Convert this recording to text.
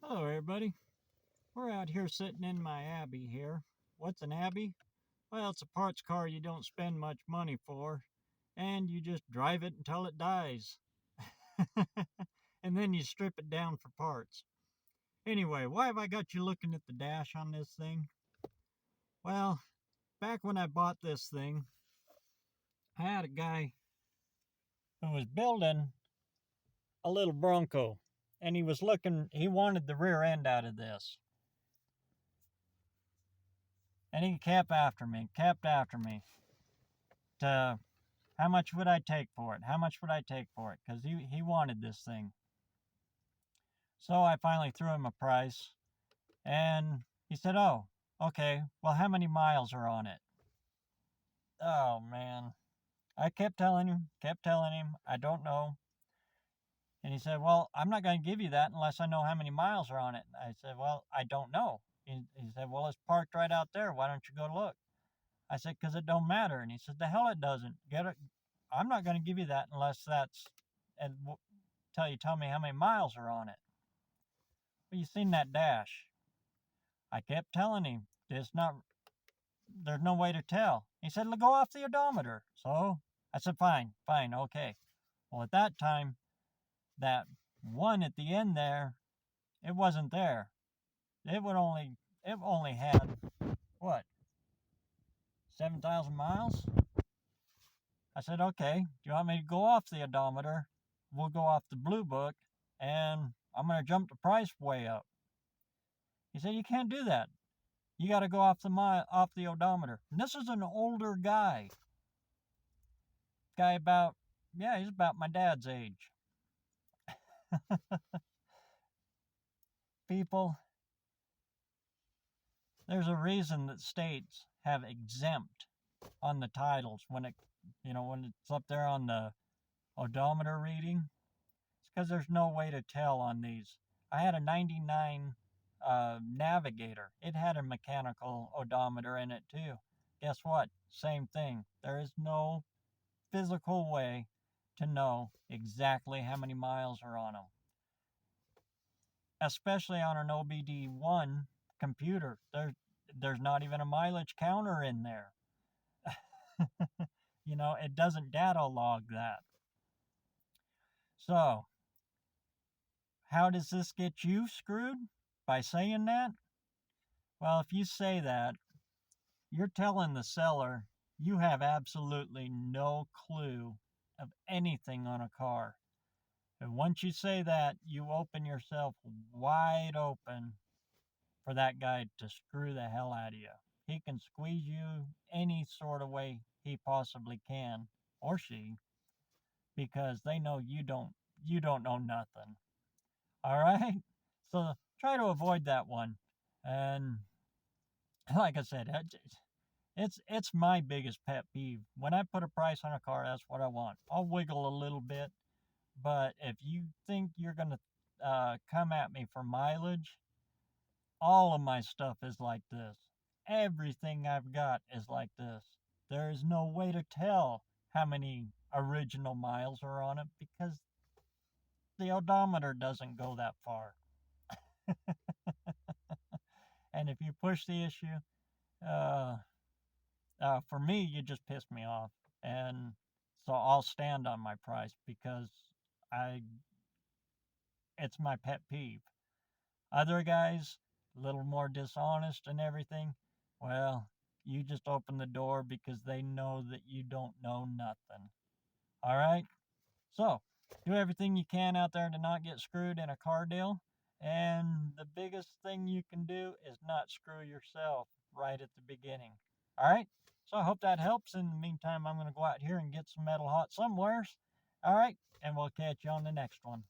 Hello everybody. We're out here sitting in my Abbey here. What's an Abbey? Well, it's a parts car you don't spend much money for, and you just drive it until it dies. And then you strip it down for parts. Anyway, why have I got you looking at the dash on this thing? Well, back when I bought this thing, I had a guy who was building a little Bronco, and he wanted the rear end out of this. And he kept after me to how much would I take for it? How much would I take for it? Because he wanted this thing. So I finally threw him a price, and he said, oh, okay, well, how many miles are on it? Oh, man. I kept telling him, I don't know. And he said, well, I'm not going to give you that unless I know how many miles are on it. I said, well, I don't know. He said, well, it's parked right out there. Why don't you go look? I said, because it don't matter. And he said, the hell it doesn't. Get it. I'm not going to give you that unless that's tell me how many miles are on it. Well, you seen that dash. I kept telling him there's no way to tell. He said, go off the odometer. So I said, fine, okay. Well, at that time, that one at the end there, it wasn't there. It only had what? 7,000 miles? I said, okay, do you want me to go off the odometer? We'll go off the blue book, and I'm going to jump the price way up. He said, you can't do that. You got to go off the odometer. And this is an older guy. He's about my dad's age. People, there's a reason that states have exempt on the titles when it's up there on the odometer reading. It's because there's no way to tell on these. I had a 99 Navigator. It had a mechanical odometer in it too. Guess what? Same thing. There is no physical way to know exactly how many miles are on them. Especially on an OBD1 computer. There's not even a mileage counter in there. It doesn't data log that. So, how does this get you screwed? By saying that? Well, if you say that, you're telling the seller you have absolutely no clue of anything on a car. And once you say that, you open yourself wide open for that guy to screw the hell out of you. He can squeeze you any sort of way he possibly can, or she, because they know you don't know nothing. All right? So try to avoid that one. And like I said, it's my biggest pet peeve. When I put a price on a car, that's what I want. I'll wiggle a little bit, but if you think you're going to come at me for mileage, all of my stuff is like this. Everything I've got is like this. There is no way to tell how many original miles are on it because the odometer doesn't go that far. And if you push the issue, for me, you just pissed me off. And so I'll stand on my price because it's my pet peeve. Other guys, a little more dishonest and everything, well, you just open the door because they know that you don't know nothing. All right? So, do everything you can out there to not get screwed in a car deal. And the biggest thing you can do is not screw yourself right at the beginning. All right? So I hope that helps. In the meantime, I'm going to go out here and get some metal hot somewheres. All right? And we'll catch you on the next one.